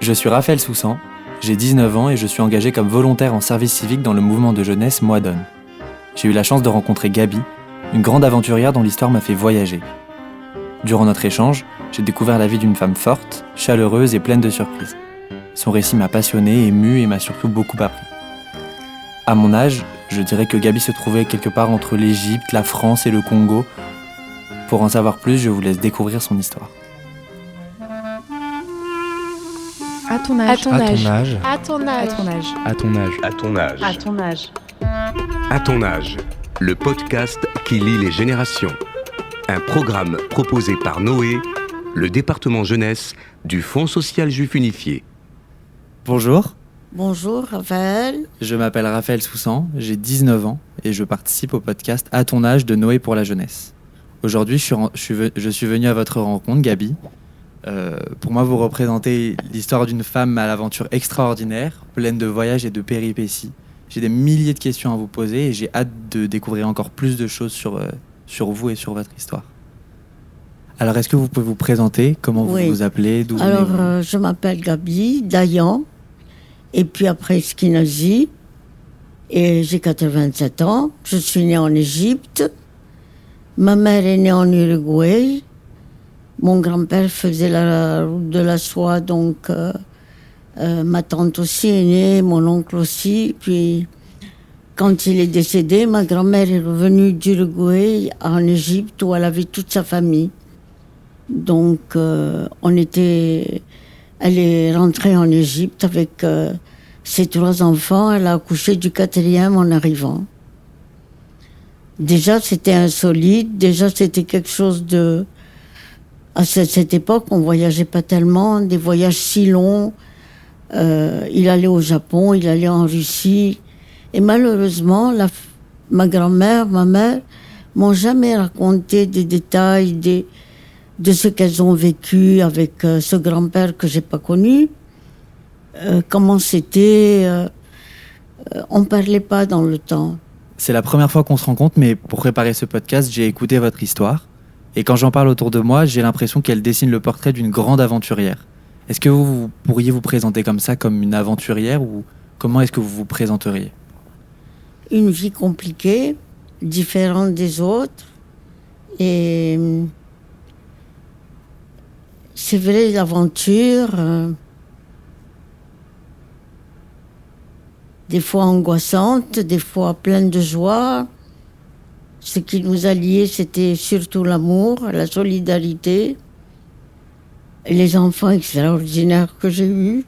Je suis Raphaël Soussan, j'ai 19 ans et je suis engagé comme volontaire en service civique dans le mouvement de jeunesse Moi Donne. J'ai eu la chance de rencontrer Gabi, une grande aventurière dont l'histoire m'a fait voyager. Durant notre échange, j'ai découvert la vie d'une femme forte, chaleureuse et pleine de surprises. Son récit m'a passionné, ému et m'a surtout beaucoup appris. À mon âge, je dirais que Gabi se trouvait quelque part entre l'Égypte, la France et le Congo. Pour en savoir plus, je vous laisse découvrir son histoire. À ton âge. À ton âge. À ton âge. À ton âge. À ton âge. À ton âge. À ton âge. À ton âge. Le podcast qui lie les générations. Un programme proposé par Noé, le département jeunesse du Fonds social juif unifié. Bonjour, Bonjour Raphaël. je m'appelle Raphaël Soussan, j'ai 19 ans et je participe au podcast À ton âge de Noé pour la jeunesse. Aujourd'hui, je suis venu à votre rencontre, Gabi. Pour moi, vous représentez l'histoire d'une femme à l'aventure extraordinaire, pleine de voyages et de péripéties. J'ai des milliers de questions à vous poser et j'ai hâte de découvrir encore plus de choses sur vous et sur votre histoire. Alors, est-ce que vous pouvez vous présenter? Comment vous Oui. vous appelez? D'où Alors, venez-vous je m'appelle Gabi Dayan, et puis après Skinazi, et j'ai 87 ans. Je suis née en Égypte. Ma mère est née en Uruguay. Mon grand-père faisait la route de la soie, donc ma tante aussi est née, mon oncle aussi. Puis, quand il est décédé, ma grand-mère est revenue d'Uruguay en Égypte où elle avait toute sa famille. Donc, elle est rentrée en Égypte avec ses 3 enfants. Elle a accouché du 4e en arrivant. Déjà, c'était insolite. Déjà, c'était quelque chose de... À cette époque, on voyageait pas tellement, des voyages si longs. Il allait au Japon, il allait en Russie. Et malheureusement, ma grand-mère, ma mère, m'ont jamais raconté des détails de ce qu'elles ont vécu avec ce grand-père que j'ai pas connu. Comment c'était. On parlait pas dans le temps. C'est la première fois qu'on se rencontre, mais pour préparer ce podcast, j'ai écouté votre histoire. Et quand j'en parle autour de moi, j'ai l'impression qu'elle dessine le portrait d'une grande aventurière. Est-ce que vous pourriez vous présenter comme ça, comme une aventurière, ou comment est-ce que vous vous présenteriez? Une vie compliquée, différente des autres. Et c'est vrai, l'aventure, des fois angoissante, des fois pleine de joie. Ce qui nous a liés, c'était surtout l'amour, la solidarité, et les enfants extraordinaires que j'ai eus.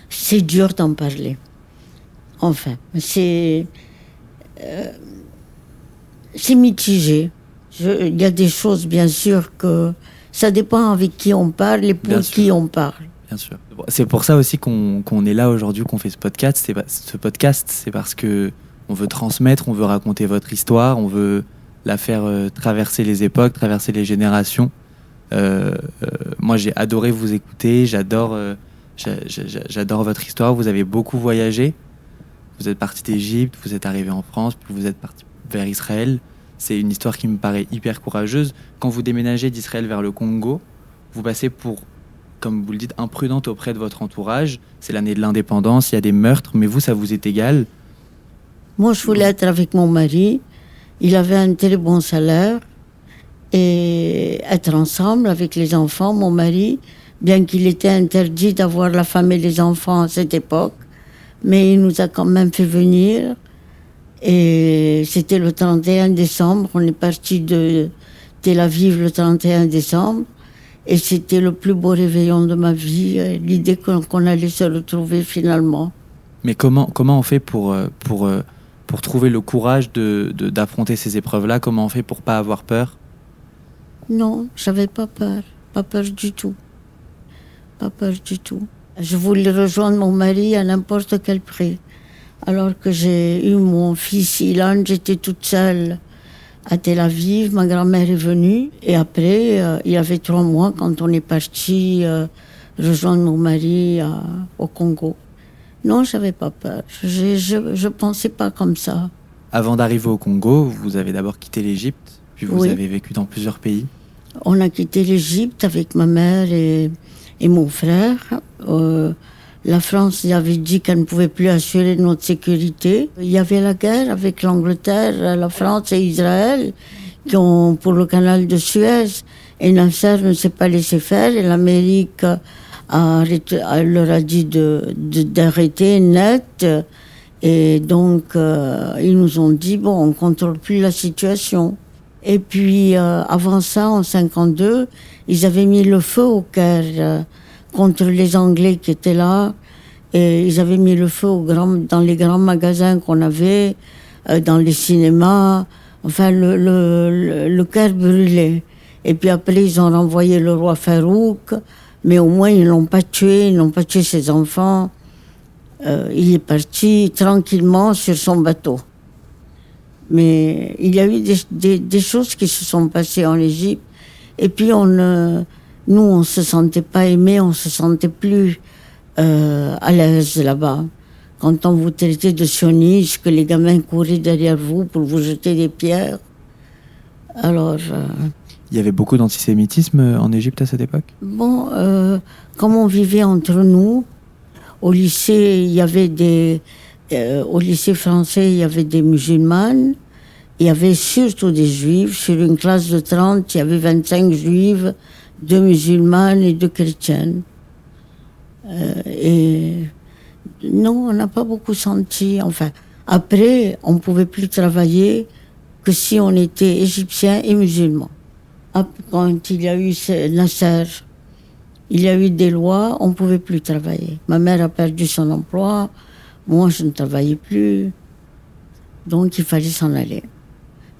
C'est dur d'en parler. Enfin, c'est mitigé. Il y a des choses, bien sûr, que ça dépend avec qui on parle et pour Bien qui sûr. on parle. Bien sûr. C'est pour ça aussi qu'on est là aujourd'hui, qu'on fait ce podcast. C'est parce que on veut transmettre, on veut raconter votre histoire, on veut la faire traverser les époques, traverser les générations. Moi, j'ai adoré vous écouter, j'adore votre histoire. Vous avez beaucoup voyagé. Vous êtes parti d'Égypte, vous êtes arrivé en France, puis vous êtes parti vers Israël. C'est une histoire qui me paraît hyper courageuse. Quand vous déménagez d'Israël vers le Congo, vous passez pour, comme vous le dites, imprudente auprès de votre entourage. C'est l'année de l'indépendance, il y a des meurtres, mais vous, ça vous est égal. Moi, je voulais être avec mon mari. Il avait un très bon salaire. Et être ensemble avec les enfants. Mon mari, bien qu'il était interdit d'avoir la femme et les enfants à cette époque, mais il nous a quand même fait venir. Et c'était le 31 décembre. On est parti de Tel Aviv le 31 décembre. Et c'était le plus beau réveillon de ma vie, l'idée qu'on allait se retrouver finalement. Mais comment on fait pour trouver le courage d'affronter ces épreuves-là? Comment on fait pour pas avoir peur? Non, j'avais pas peur. Pas peur du tout. Pas peur du tout. Je voulais rejoindre mon mari à n'importe quel prix. Alors que j'ai eu mon fils Ilan, j'étais toute seule à Tel Aviv. Ma grand-mère est venue. Et après, il y avait 3 mois quand on est parti rejoindre mon mari au Congo. Non, j'avais pas peur. Je pensais pas comme ça. Avant d'arriver au Congo, vous avez d'abord quitté l'Égypte, puis vous Oui. avez vécu dans plusieurs pays. On a quitté l'Égypte avec ma mère et et mon frère. La France avait dit qu'elle ne pouvait plus assurer notre sécurité. Il y avait la guerre avec l'Angleterre, la France et Israël pour le canal de Suez. Et Nasser ne s'est pas laissé faire et l'Amérique leur a dit d'arrêter net. Et donc, ils nous ont dit, bon, on ne contrôle plus la situation. Et puis, avant ça, en 1952, ils avaient mis le feu au Caire contre les Anglais qui étaient là. Et ils avaient mis le feu dans les grands magasins qu'on avait, dans les cinémas. Enfin, le Caire brûlait. Et puis après, ils ont renvoyé le roi Farouk. Mais au moins, ils n'ont pas tué ses enfants. Il est parti tranquillement sur son bateau. Mais il y a eu des choses qui se sont passées en Égypte. Et puis, nous, on ne se sentait pas aimés, on ne se sentait plus à l'aise là-bas. Quand on vous traitait de sionistes, que les gamins couraient derrière vous pour vous jeter des pierres. Alors... Il y avait beaucoup d'antisémitisme en Égypte à cette époque ? Bon, comme on vivait entre nous, au lycée, il y avait au lycée français, il y avait des musulmanes. Il y avait surtout des juifs. Sur une classe de 30, il y avait 25 juives, 2 musulmanes et 2 chrétiennes. Et non, on n'a pas beaucoup senti. Enfin, après, on ne pouvait plus travailler que si on était égyptien et musulman. Quand il y a eu Nasser, il y a eu des lois, on ne pouvait plus travailler. Ma mère a perdu son emploi, moi je ne travaillais plus, donc il fallait s'en aller.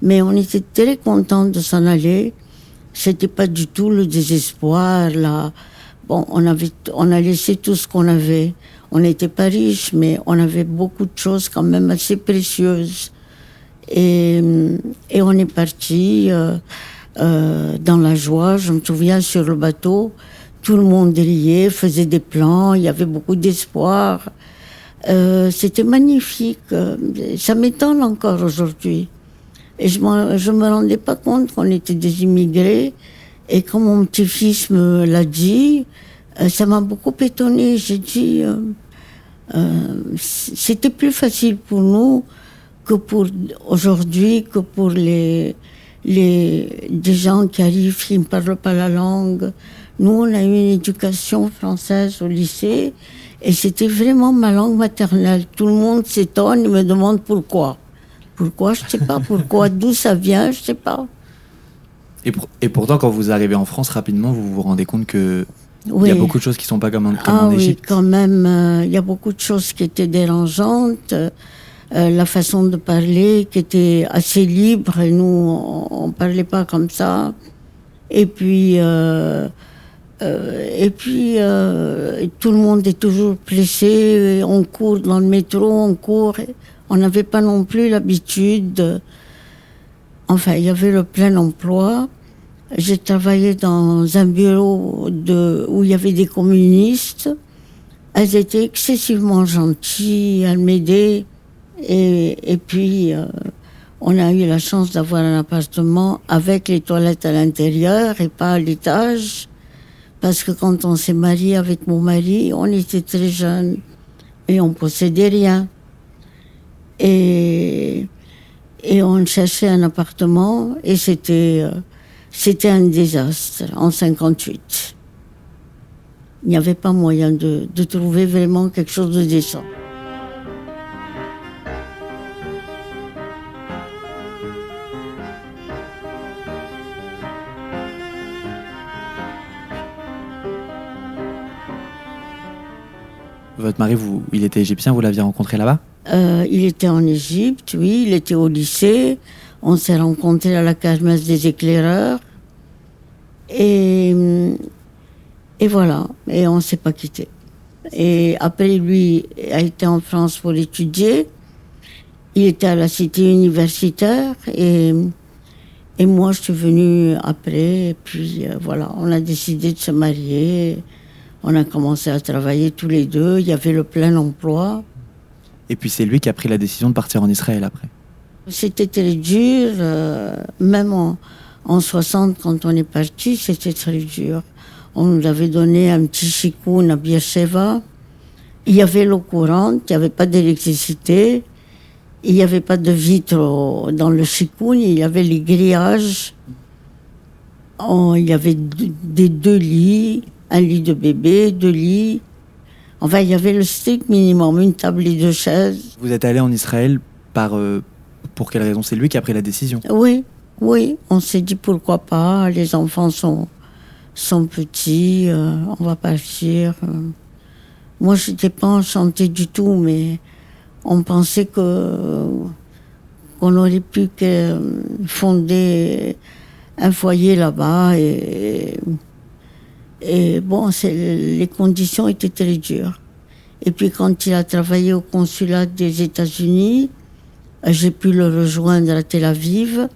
Mais on était très contents de s'en aller, c'était pas du tout le désespoir, là. Bon, on a laissé tout ce qu'on avait. On n'était pas riches, mais on avait beaucoup de choses quand même assez précieuses. Et on est parti... dans la joie, je me souviens sur le bateau, tout le monde riait, faisait des plans, il y avait beaucoup d'espoir. C'était magnifique. Ça m'étonne encore aujourd'hui. Et je me rendais pas compte qu'on était des immigrés. Et quand mon petit-fils me l'a dit, ça m'a beaucoup étonnée. J'ai dit, c'était plus facile pour nous que pour aujourd'hui, que pour des gens qui arrivent, qui ne parlent pas la langue. Nous, on a eu une éducation française au lycée et c'était vraiment ma langue maternelle. Tout le monde s'étonne et me demande pourquoi. Pourquoi, je ne sais pas. Pourquoi, d'où ça vient, je ne sais pas. Et pourtant, quand vous arrivez en France, rapidement, vous vous rendez compte qu'il y a beaucoup de choses qui ne sont pas comme en Égypte. Oui, quand même, il y a beaucoup de choses qui étaient dérangeantes. La façon de parler qui était assez libre, et nous, on ne parlait pas comme ça. Et puis, tout le monde est toujours pressé, on court dans le métro, on court. On n'avait pas non plus l'habitude. Enfin, il y avait le plein emploi. J'ai travaillé dans un bureau où il y avait des communistes. Elles étaient excessivement gentilles, elles m'aidaient. Et puis, on a eu la chance d'avoir un appartement avec les toilettes à l'intérieur et pas à l'étage. Parce que quand on s'est marié avec mon mari, on était très jeunes et on possédait rien. Et on cherchait un appartement et c'était un désastre en 1958. Il n'y avait pas moyen de trouver vraiment quelque chose de décent. Votre mari, il était égyptien, vous l'aviez rencontré là-bas ? Il était en Égypte, oui, il était au lycée. On s'est rencontrés à la kermesse des éclaireurs. Et voilà, et on ne s'est pas quittés. Et après, lui a été en France pour étudier. Il était à la cité universitaire et moi, je suis venue après. Et puis voilà, on a décidé de se marier. On a commencé à travailler tous les deux. Il y avait le plein emploi. Et puis c'est lui qui a pris la décision de partir en Israël après. C'était très dur. Même en 60, quand on est parti, c'était très dur. On nous avait donné un petit chikoun à Beersheva. Il y avait l'eau courante, il n'y avait pas d'électricité, il n'y avait pas de vitres dans le chikoun, il y avait les grillages. Il y avait des 2 lits, un lit de bébé, 2 lits. Enfin, il y avait le strict minimum, une table et 2 chaises. Vous êtes allé en Israël pour quelle raison? C'est lui qui a pris la décision? Oui, on s'est dit pourquoi pas, les enfants sont petits, on va partir. Moi, je n'étais pas enchantée du tout, mais on pensait qu'on aurait pu fonder un foyer là-bas et bon, les conditions étaient très dures. Et puis quand il a travaillé au consulat des États-Unis, j'ai pu le rejoindre à Tel Aviv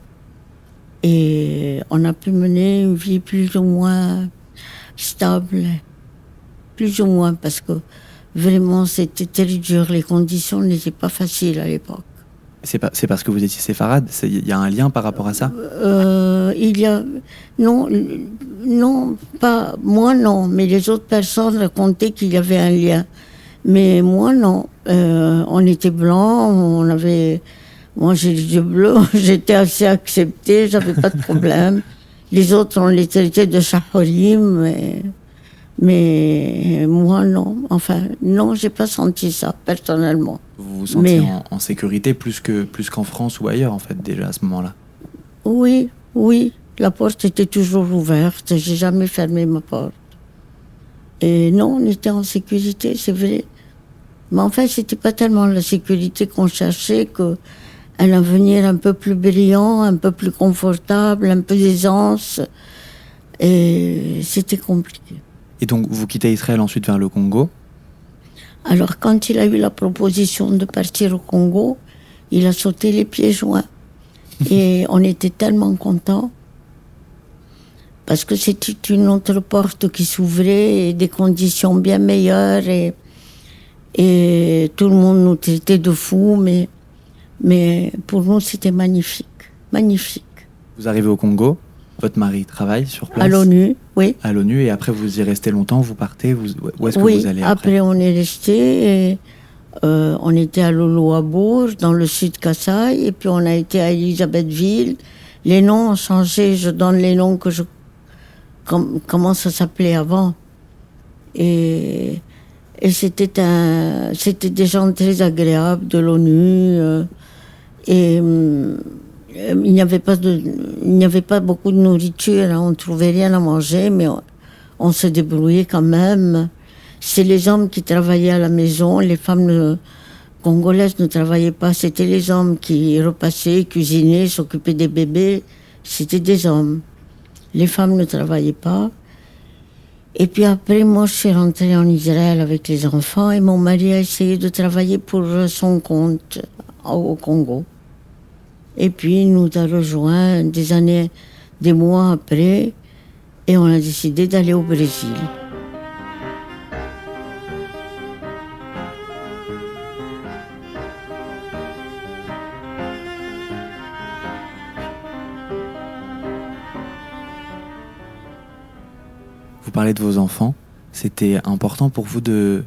et on a pu mener une vie plus ou moins stable, plus ou moins, parce que vraiment c'était très dur, les conditions n'étaient pas faciles à l'époque. C'est parce que vous étiez séfarade? Il y a un lien par rapport à ça? Non, pas moi non, mais les autres personnes racontaient qu'il y avait un lien. Mais moi non, on était blancs, moi j'ai les yeux bleus, j'étais assez acceptée, j'avais pas de problème. Les autres on les traitait de shahorim, mais moi non, non, j'ai pas senti ça personnellement. Vous vous sentiez en sécurité plus qu'en France ou ailleurs, en fait, déjà à ce moment-là? Oui, la porte était toujours ouverte, j'ai jamais fermé ma porte. Et non, on était en sécurité, c'est vrai. Mais enfin, c'était pas tellement la sécurité qu'on cherchait qu'un avenir un peu plus brillant, un peu plus confortable, un peu d'aisance. Et c'était compliqué. Et donc, vous quittez Israël ensuite vers le Congo? Alors, quand il a eu la proposition de partir au Congo, il a sauté les pieds joints. Et on était tellement contents. Parce que c'était une autre porte qui s'ouvrait, et des conditions bien meilleures. Et tout le monde nous traitait de fous, mais pour nous, c'était magnifique. Magnifique. Vous arrivez au Congo, votre mari travaille sur place? À l'ONU, oui. À l'ONU, et après vous y restez longtemps, vous partez, où est-ce que vous allez après on est resté, et, on était à Lolo-Abour, dans le sud Kasaï, et puis on a été à Elisabethville. Les noms ont changé, je donne les noms que comment ça s'appelait avant. Et c'était des gens très agréables de l'ONU, et il n'y avait pas beaucoup de nourriture, hein, on ne trouvait rien à manger, mais on se débrouillait quand même. C'est les hommes qui travaillaient à la maison, les femmes congolaises ne travaillaient pas, c'était les hommes qui repassaient, cuisinaient, s'occupaient des bébés, c'était des hommes. Les femmes ne travaillaient pas. Et puis après, moi, je suis rentrée en Israël avec les enfants et mon mari a essayé de travailler pour son compte au Congo. Et puis, il nous a rejoints des mois après, et on a décidé d'aller au Brésil. Vous parlez de vos enfants. C'était important pour vous de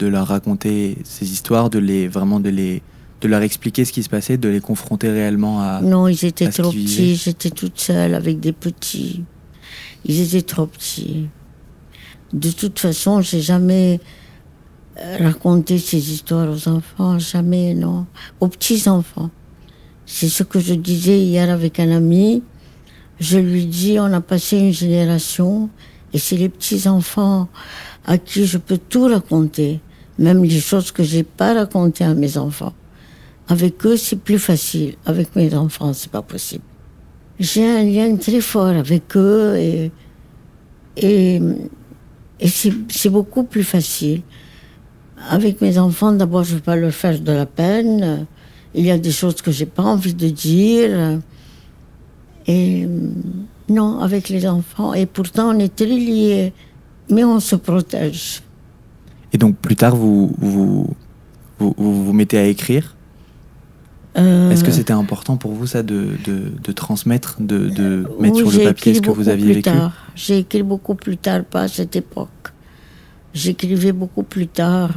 leur raconter ces histoires, de leur expliquer ce qui se passait, de les confronter réellement à... Non, ils étaient trop petits. J'étais toute seule avec des petits. Ils étaient trop petits. De toute façon, j'ai jamais raconté ces histoires aux enfants. Jamais, non. Aux petits-enfants. C'est ce que je disais hier avec un ami. Je lui dis, on a passé une génération et c'est les petits-enfants à qui je peux tout raconter. Même les choses que j'ai pas racontées à mes enfants. Avec eux, c'est plus facile. Avec mes enfants, c'est pas possible. J'ai un lien très fort avec eux et c'est beaucoup plus facile. Avec mes enfants, d'abord, je ne veux pas leur faire de la peine. Il y a des choses que j'ai pas envie de dire. Et non, avec les enfants. Et pourtant, on est très liés. Mais on se protège. Et donc, plus tard, vous mettez à écrire? Est-ce que c'était important pour vous, ça, de transmettre, de mettre sur le papier ce que vous aviez vécu ? J'ai écrit beaucoup plus tard, pas à cette époque. J'écrivais beaucoup plus tard,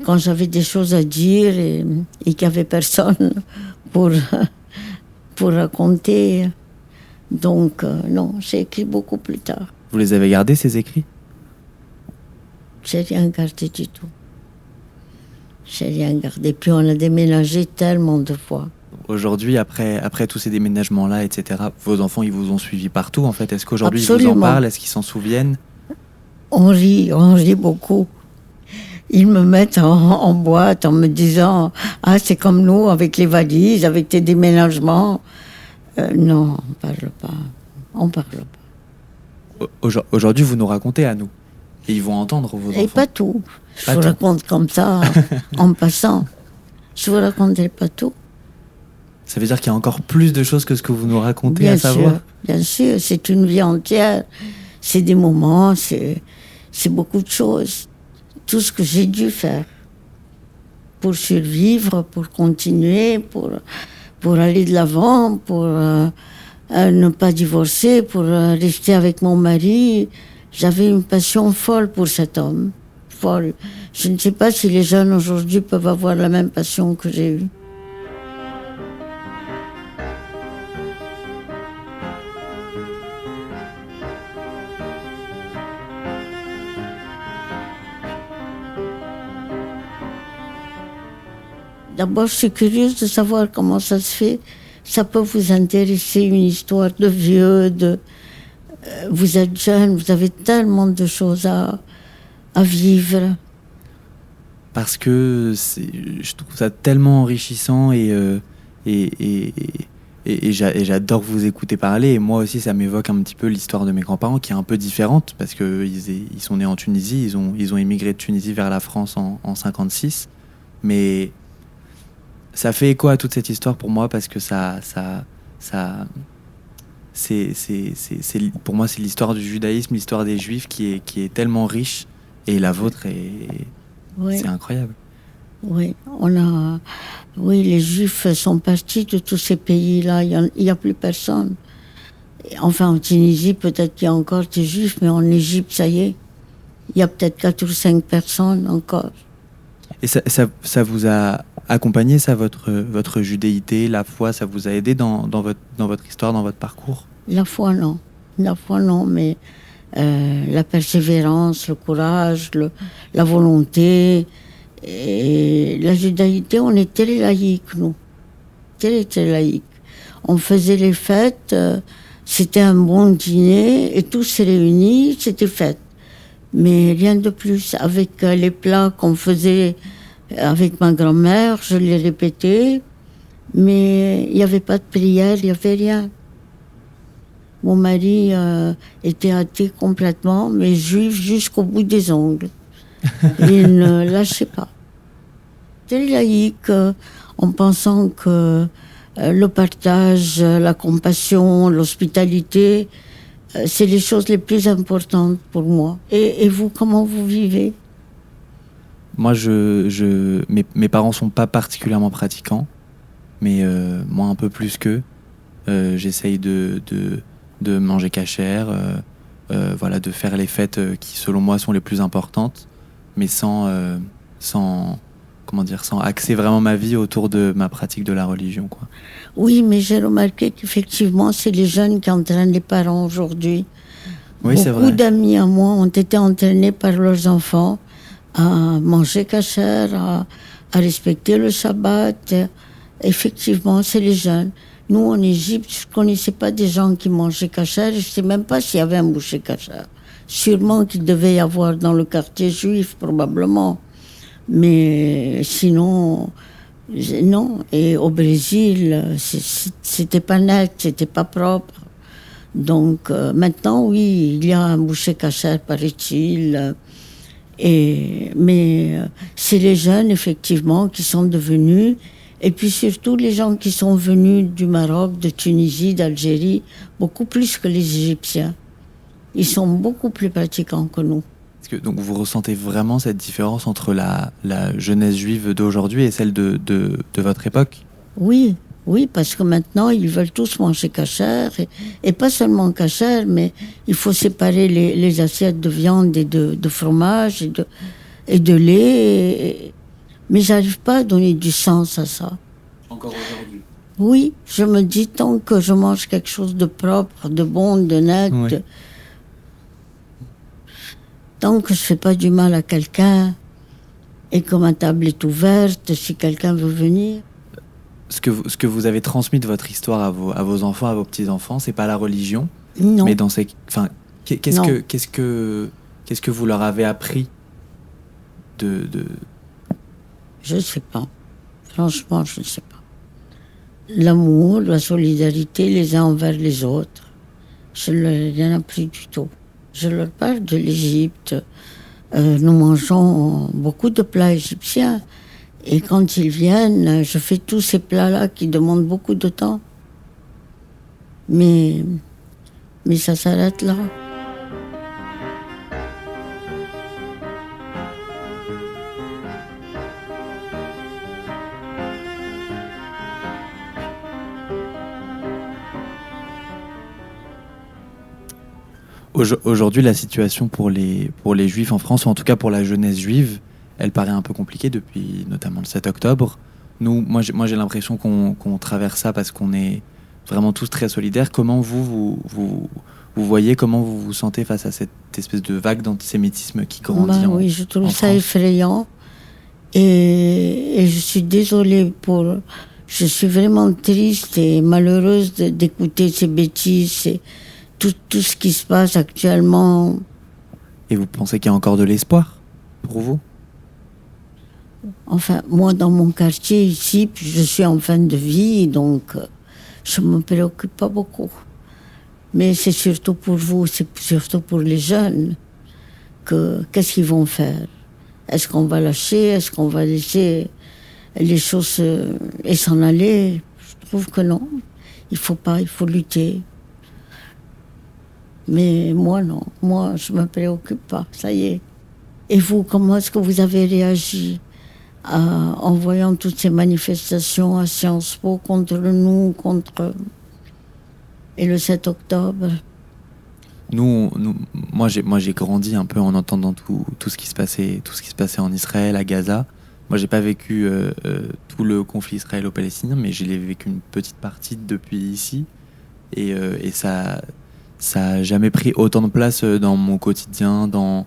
quand j'avais des choses à dire et qu'il n'y avait personne pour raconter. Donc, non, j'ai écrit beaucoup plus tard. Vous les avez gardés, ces écrits ? J'ai rien gardé du tout. J'ai rien gardé. Puis on a déménagé tellement de fois. Aujourd'hui, après tous ces déménagements-là, etc., vos enfants, ils vous ont suivi partout, en fait. Est-ce qu'aujourd'hui, ils vous en Absolument. parlent ? Est-ce qu'ils s'en souviennent ? On rit beaucoup. Ils me mettent en boîte en me disant « Ah, c'est comme nous, avec les valises, avec tes déménagements. » Non, on parle pas. Aujourd'hui, vous nous racontez à nous. Et ils vont entendre vos enfants. Et pas tout. Je Pas vous tout. raconte comme ça, en passant. Je vous raconterai pas tout. Ça veut dire qu'il y a encore plus de choses que ce que vous nous racontez à savoir. Bien sûr, c'est une vie entière. C'est des moments, c'est beaucoup de choses. Tout ce que j'ai dû faire pour survivre, pour continuer, pour aller de l'avant, pour ne pas divorcer, pour rester avec mon mari. J'avais une passion folle pour cet homme. Folle. Je ne sais pas si les jeunes aujourd'hui peuvent avoir la même passion que j'ai eue. D'abord, je suis curieuse de savoir comment ça se fait. Ça peut vous intéresser, une histoire de vieux, vous êtes jeune, vous avez tellement de choses à vivre. Parce que je trouve ça tellement enrichissant et j'adore vous écouter parler. Et moi aussi, ça m'évoque un petit peu l'histoire de mes grands-parents, qui est un peu différente, parce qu'ils sont nés en Tunisie, ils ont émigré de Tunisie vers la France en 56. Mais ça fait écho à toute cette histoire pour moi, parce que pour moi, c'est l'histoire du judaïsme, l'histoire des Juifs qui est tellement riche, et la vôtre c'est incroyable. Oui, les Juifs sont partis de tous ces pays-là. Il n'y a plus personne. Enfin, en Tunisie, peut-être qu'il y a encore des Juifs, mais en Égypte, ça y est. Il y a peut-être 4 ou 5 personnes encore. Et ça vous a accompagné, ça, votre judéité, la foi, ça vous a aidé dans votre histoire, dans votre parcours ? La foi, non, mais la persévérance, le courage, la volonté. Et la judaïté, on est très laïque, nous. Très laïque. On faisait les fêtes, c'était un bon dîner, et tous se réunis, c'était fête. Mais rien de plus. Avec les plats qu'on faisait avec ma grand-mère, je les répétais, mais il n'y avait pas de prière, il n'y avait rien. Mon mari était athée complètement, mais juif jusqu'au bout des ongles. Il ne lâchait pas. Très laïque, en pensant que le partage, la compassion, l'hospitalité, c'est les choses les plus importantes pour moi. Et vous, comment vous vivez ? Moi, mes parents sont pas particulièrement pratiquants, mais moi un peu plus qu'eux. J'essaye de manger cachère, de faire les fêtes qui, selon moi, sont les plus importantes, mais sans axer vraiment ma vie autour de ma pratique de la religion, quoi. Oui, mais j'ai remarqué qu'effectivement, c'est les jeunes qui entraînent les parents aujourd'hui. Oui, c'est vrai. Beaucoup d'amis à moi ont été entraînés par leurs enfants à manger cachère, à respecter le Shabbat. Effectivement, c'est les jeunes. Nous, en Égypte, je ne connaissais pas des gens qui mangeaient cachère. Je ne sais même pas s'il y avait un boucher cachère. Sûrement qu'il devait y avoir dans le quartier juif, probablement. Mais sinon, non. Et au Brésil, c'était pas net, c'était pas propre. Donc maintenant, oui, il y a un boucher cachère, paraît-il. Mais c'est les jeunes, effectivement, qui sont devenus... Et puis surtout, les gens qui sont venus du Maroc, de Tunisie, d'Algérie, beaucoup plus que les Égyptiens. Ils sont beaucoup plus pratiquants que nous. Donc vous ressentez vraiment cette différence entre la jeunesse juive d'aujourd'hui et celle de votre époque? Oui, parce que maintenant, ils veulent tous manger kasher. Et pas seulement kasher, mais il faut séparer les assiettes de viande et de fromage et de lait. Mais j'arrive pas à donner du sens à ça. Encore aujourd'hui? Oui, je me dis, tant que je mange quelque chose de propre, de bon, de net, Oui. tant que je fais pas du mal à quelqu'un et que ma table est ouverte, si quelqu'un veut venir. Ce que vous avez transmis de votre histoire à vos enfants, à vos petits-enfants, c'est pas la religion, Non. mais qu'est-ce que vous leur avez appris de... Je ne sais pas. Franchement, je ne sais pas. L'amour, la solidarité les uns envers les autres, je ne leur ai rien appris du tout. Je leur parle de l'Égypte. Nous mangeons beaucoup de plats égyptiens. Et quand ils viennent, je fais tous ces plats-là qui demandent beaucoup de temps. Mais ça s'arrête là. Aujourd'hui, la situation pour les juifs en France, ou en tout cas pour la jeunesse juive, elle paraît un peu compliquée depuis notamment le 7 octobre. Moi j'ai l'impression qu'on traverse ça parce qu'on est vraiment tous très solidaires. Comment vous voyez, comment vous vous sentez face à cette espèce de vague d'antisémitisme qui grandit Oui, je trouve ça France. effrayant. Et je suis désolée je suis vraiment triste et malheureuse d'écouter ces bêtises et tout ce qui se passe actuellement. Et vous pensez qu'il y a encore de l'espoir pour vous? Enfin, moi, dans mon quartier ici, puis je suis en fin de vie, donc je ne me préoccupe pas beaucoup. Mais c'est surtout pour vous, c'est surtout pour les jeunes. Qu'est-ce qu'ils vont faire? Est-ce qu'on va lâcher? Est-ce qu'on va laisser les choses et s'en aller? Je trouve que non. Il faut pas, il faut lutter. Mais moi, non. Moi, je ne me préoccupe pas. Ça y est. Et vous, comment est-ce que vous avez réagi en voyant toutes ces manifestations à Sciences Po contre nous, et le 7 octobre? Moi j'ai grandi un peu en entendant tout ce qui se passait en Israël, à Gaza. Moi j'ai pas vécu tout le conflit israélo-palestinien, mais j'ai vécu une petite partie depuis ici, et ça a jamais pris autant de place dans mon quotidien, dans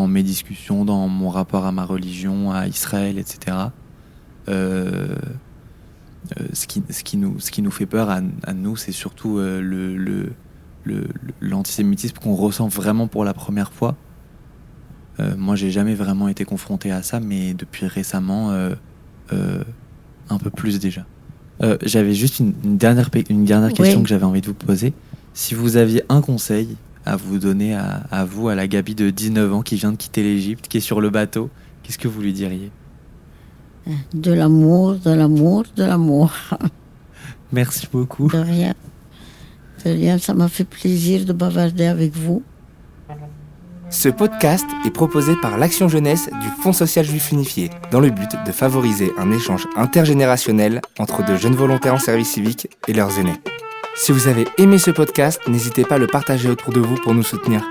mes discussions, dans mon rapport à ma religion, à Israël, etc. Ce qui nous fait peur à nous, c'est surtout l'antisémitisme qu'on ressent vraiment pour la première fois. Moi, j'ai jamais vraiment été confronté à ça, mais depuis récemment, un peu plus déjà. J'avais juste une dernière question Oui. que j'avais envie de vous poser. Si vous aviez un conseil à vous donner à vous, à la Gabi de 19 ans qui vient de quitter l'Égypte, qui est sur le bateau, qu'est-ce que vous lui diriez? De l'amour, de l'amour, de l'amour. Merci beaucoup. De rien. De rien, ça m'a fait plaisir de bavarder avec vous. Ce podcast est proposé par l'Action Jeunesse du Fonds social juif unifié, dans le but de favoriser un échange intergénérationnel entre de jeunes volontaires en service civique et leurs aînés. Si vous avez aimé ce podcast, n'hésitez pas à le partager autour de vous pour nous soutenir.